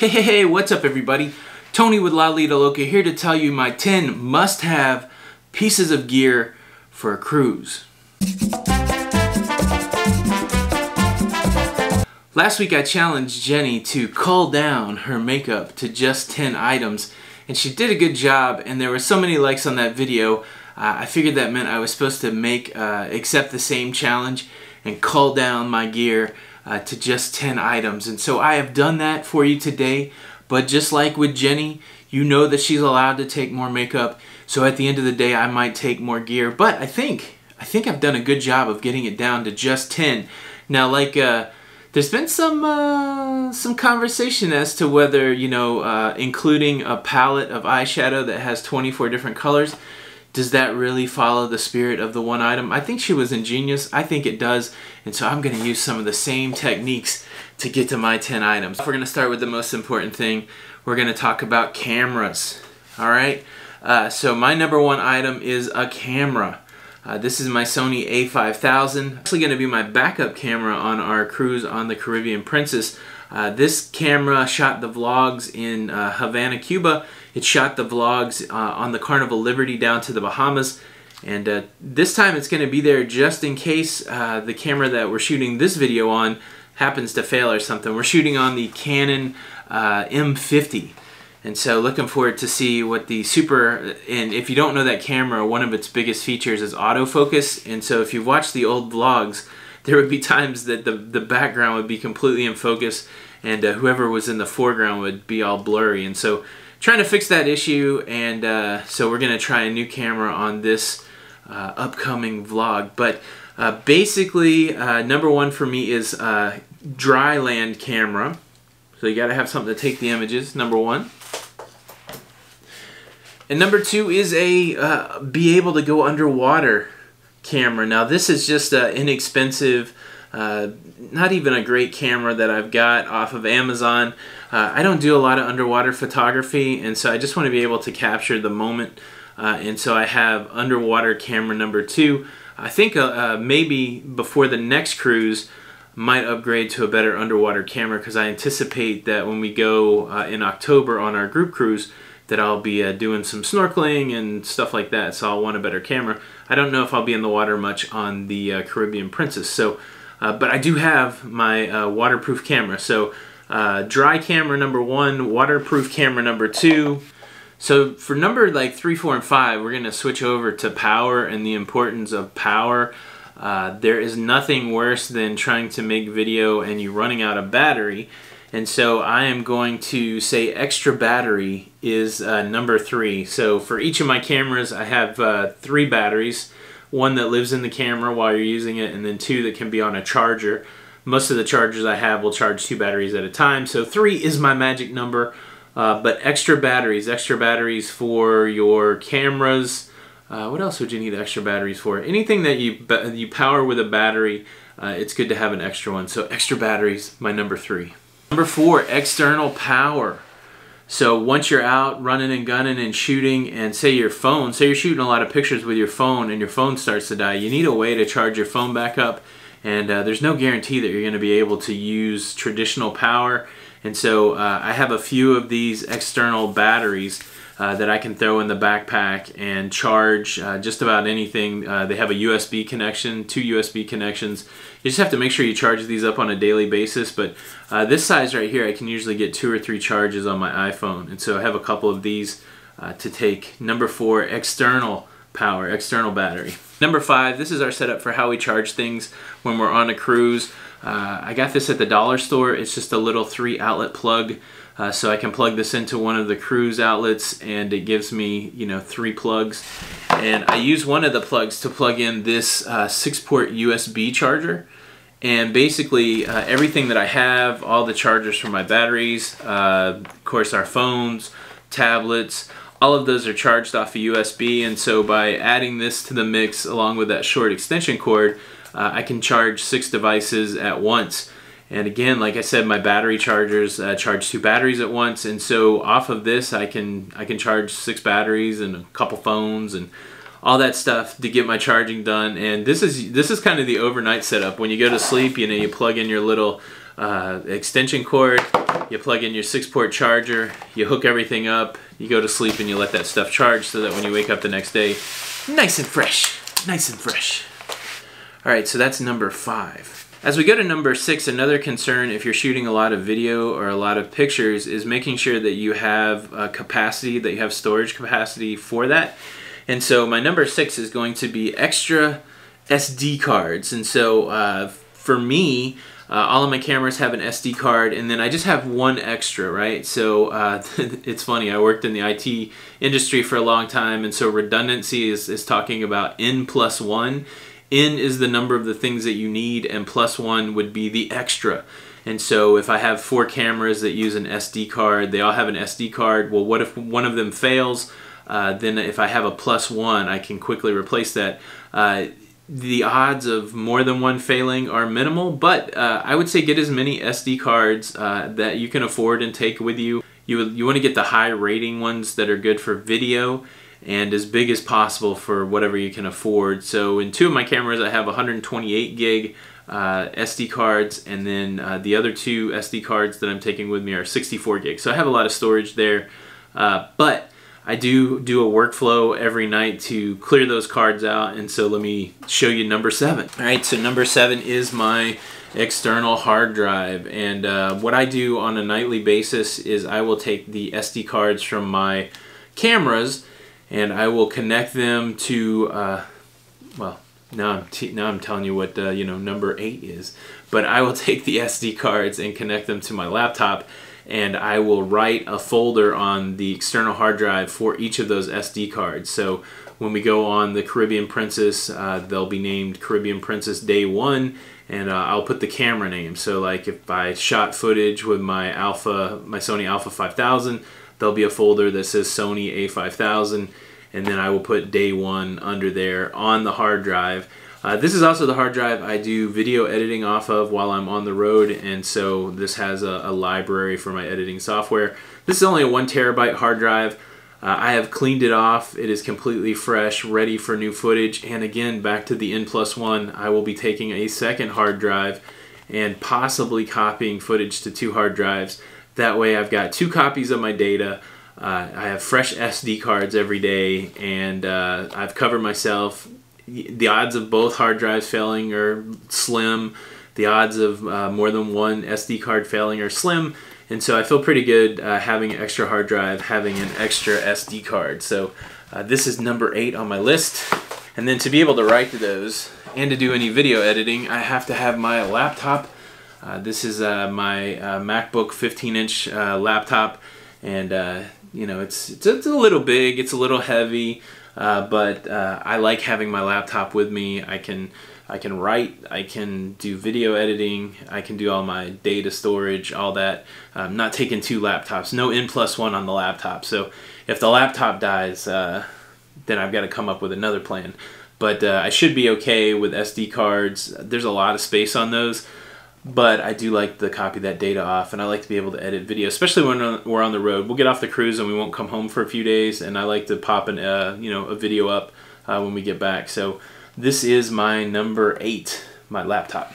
Hey, what's up everybody? Tony with Lido, Loca here to tell you my 10 must-have pieces of gear for a cruise. Last week I challenged Jenny to cull down her makeup to just 10 items, and she did a good job, and there were so many likes on that video. I figured that meant I was supposed to accept the same challenge and cull down my gear to just 10 items. And so I have done that for you today, but just like with Jenny, you know that she's allowed to take more makeup, so at the end of the day I might take more gear, but I think I've done a good job of getting it down to just 10. Now, there's been some conversation as to whether, including a palette of eyeshadow that has 24 different colors, does that really follow the spirit of the one item? I think she was ingenious. I think it does. And so I'm going to use some of the same techniques to get to my 10 items. We're going to start with the most important thing. We're going to talk about cameras. All right. So my number one item is a camera. This is my Sony a5000. Actually going to be my backup camera on our cruise on the Caribbean Princess. This camera shot the vlogs in Havana, Cuba. It shot the vlogs on the Carnival Liberty down to the Bahamas. And this time it's going to be there just in case the camera that we're shooting this video on happens to fail or something. We're shooting on the Canon M50. And so looking forward to see what the and if you don't know that camera, one of its biggest features is autofocus. And so if you've watched the old vlogs, there would be times that the background would be completely in focus and whoever was in the foreground would be all blurry. And so trying to fix that issue, and so we're going to try a new camera on this upcoming vlog. But basically, number one for me is dry land camera. So you got to have something to take the images, number one. And number two is a be able to go underwater camera. Now this is just an inexpensive, not even a great camera that I've got off of Amazon. I don't do a lot of underwater photography, and so I just want to be able to capture the moment. And so I have underwater camera number two. I think maybe before the next cruise, might upgrade to a better underwater camera, because I anticipate that when we go in October on our group cruise, that I'll be doing some snorkeling and stuff like that, so I'll want a better camera. I don't know if I'll be in the water much on the Caribbean Princess, so but I do have my waterproof camera. So dry camera number one, waterproof camera number two. So for number 3, 4, and 5, we're going to switch over to power and the importance of power. There is nothing worse than trying to make video and you running out of battery. And so I am going to say extra battery is number 3. So for each of my cameras, I have 3 batteries. One that lives in the camera while you're using it, and then 2 that can be on a charger. Most of the chargers I have will charge 2 batteries at a time. So 3 is my magic number. But extra batteries for your cameras. What else would you need extra batteries for? Anything that you power with a battery, it's good to have an extra one. So extra batteries, my number 3. Number 4, external power. So once you're out running and gunning and shooting, and say you're shooting a lot of pictures with your phone and your phone starts to die, you need a way to charge your phone back up. And there's no guarantee that you're going to be able to use traditional power. And so I have a few of these external batteries that I can throw in the backpack and charge just about anything. They have a USB connection, 2 USB connections. You just have to make sure you charge these up on a daily basis, but this size right here, I can usually get 2 or 3 charges on my iPhone, and so I have a couple of these to take. Number 4, external power, external battery. Number 5, this is our setup for how we charge things when we're on a cruise. I got this at the dollar store. It's just a little 3 outlet plug. So I can plug this into one of the cruise outlets, and it gives me 3 plugs. And I use one of the plugs to plug in this 6-port USB charger. And basically everything that I have, all the chargers for my batteries, of course our phones, tablets, all of those are charged off of USB. And so by adding this to the mix along with that short extension cord, I can charge 6 devices at once. And again, like I said, my battery chargers charge 2 batteries at once, and so off of this I can charge 6 batteries and a couple phones and all that stuff to get my charging done. And this is kind of the overnight setup. When you go to sleep, you plug in your little extension cord, You plug in your 6-port charger, you hook everything up, you go to sleep and you let that stuff charge so that when you wake up the next day, nice and fresh, nice and fresh. All right, so that's number 5. As we go to number 6, another concern if you're shooting a lot of video or a lot of pictures is making sure that you have capacity, that you have storage capacity for that. And so my number 6 is going to be extra SD cards. And so for me, all of my cameras have an SD card, and then I just have one extra, right? So it's funny, I worked in the IT industry for a long time, and so redundancy is talking about N+1. N is the number of the things that you need, and +1 would be the extra. And so if I have 4 cameras that use an SD card, they all have an SD card. Well, what if one of them fails? Then if I have a +1, I can quickly replace that. The odds of more than one failing are minimal, but I would say get as many SD cards that you can afford and take with you. You want to get the high rating ones that are good for video, and as big as possible for whatever you can afford. So in 2 of my cameras I have 128 gig SD cards, and then the other 2 SD cards that I'm taking with me are 64 gig. So I have a lot of storage there, but I do a workflow every night to clear those cards out, and so let me show you number 7. All right, so number 7 is my external hard drive, and what I do on a nightly basis is I will take the SD cards from my cameras and I will connect them to, well, now I'm telling you what number 8 is, but I will take the SD cards and connect them to my laptop, and I will write a folder on the external hard drive for each of those SD cards. So when we go on the Caribbean Princess, they'll be named Caribbean Princess Day 1, and I'll put the camera name. So like if I shot footage with my Sony Alpha 5000, there'll be a folder that says Sony A5000, and then I will put Day 1 under there on the hard drive. This is also the hard drive I do video editing off of while I'm on the road, and so this has a library for my editing software. This is only a 1 terabyte hard drive. I have cleaned it off. It is completely fresh, ready for new footage, and again, back to the N+1, I will be taking a second hard drive and possibly copying footage to 2 hard drives. That way I've got 2 copies of my data. I have fresh SD cards every day, and I've covered myself. The odds of both hard drives failing are slim. The odds of more than one SD card failing are slim. And so I feel pretty good having an extra hard drive, having an extra SD card. So this is number 8 on my list. And then to be able to write to those and to do any video editing, I have to have my laptop. This is my MacBook 15-inch laptop. And it's a little big, it's a little heavy. But I like having my laptop with me. I can write, I can do video editing, I can do all my data storage, all that. I'm not taking 2 laptops, no N+1 on the laptop. So if the laptop dies, then I've got to come up with another plan. But I should be okay with SD cards. There's a lot of space on those. But I do like to copy that data off, and I like to be able to edit video, especially when we're on the road. We'll get off the cruise and we won't come home for a few days, and I like to pop a video up when we get back. So this is my number 8, my laptop.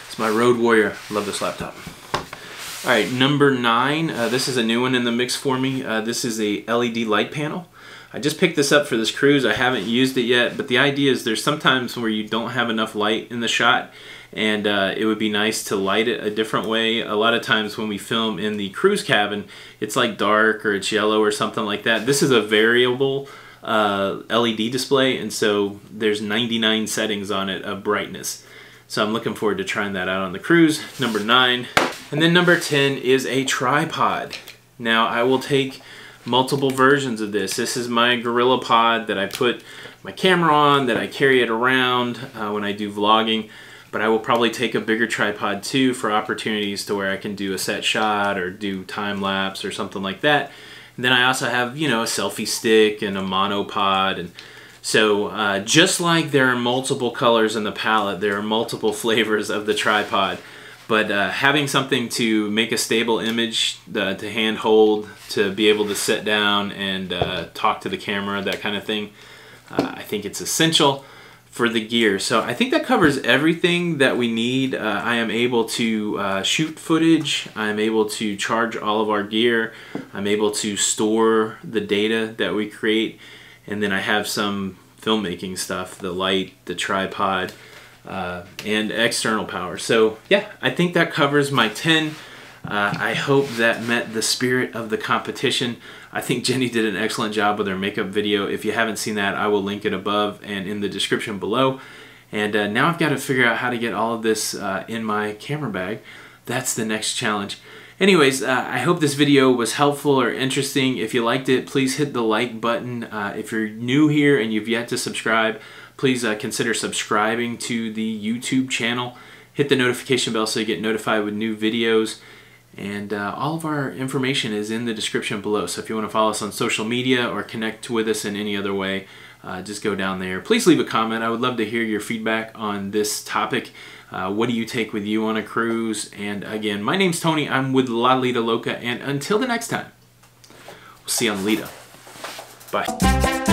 It's my Road Warrior. Love this laptop. All right, number 9. This is a new one in the mix for me. This is a LED light panel. I just picked this up for this cruise. I haven't used it yet, but the idea is there's sometimes where you don't have enough light in the shot, and it would be nice to light it a different way. A lot of times when we film in the cruise cabin, it's like dark or it's yellow or something like that. This is a variable LED display, and so there's 99 settings on it of brightness. So I'm looking forward to trying that out on the cruise, number 9. And then number 10 is a tripod. Now I will take multiple versions of this. This is my Gorilla Pod that I put my camera on, that I carry it around when I do vlogging. But I will probably take a bigger tripod too for opportunities to where I can do a set shot or do time lapse or something like that. And then I also have, a selfie stick and a monopod. And so just like there are multiple colors in the palette, there are multiple flavors of the tripod. But having something to make a stable image, to hand hold, to be able to sit down and talk to the camera, that kind of thing, I think it's essential. for the gear. So I think that covers everything that we need. I am able to shoot footage. I'm able to charge all of our gear. I'm able to store the data that we create. And then I have some filmmaking stuff, the light, the tripod, and external power. So yeah, I think that covers my 10. I hope that met the spirit of the competition. I think Jenny did an excellent job with her makeup video. If you haven't seen that, I will link it above and in the description below. And now I've got to figure out how to get all of this in my camera bag. That's the next challenge. Anyways, I hope this video was helpful or interesting. If you liked it, please hit the like button. If you're new here and you've yet to subscribe, please consider subscribing to the YouTube channel. Hit the notification bell so you get notified with new videos. And all of our information is in the description below. So if you want to follow us on social media or connect with us in any other way, just go down there. Please leave a comment. I would love to hear your feedback on this topic. What do you take with you on a cruise? And again, my name's Tony. I'm with Lido, Loca. And until the next time, we'll see you on Lido. Bye.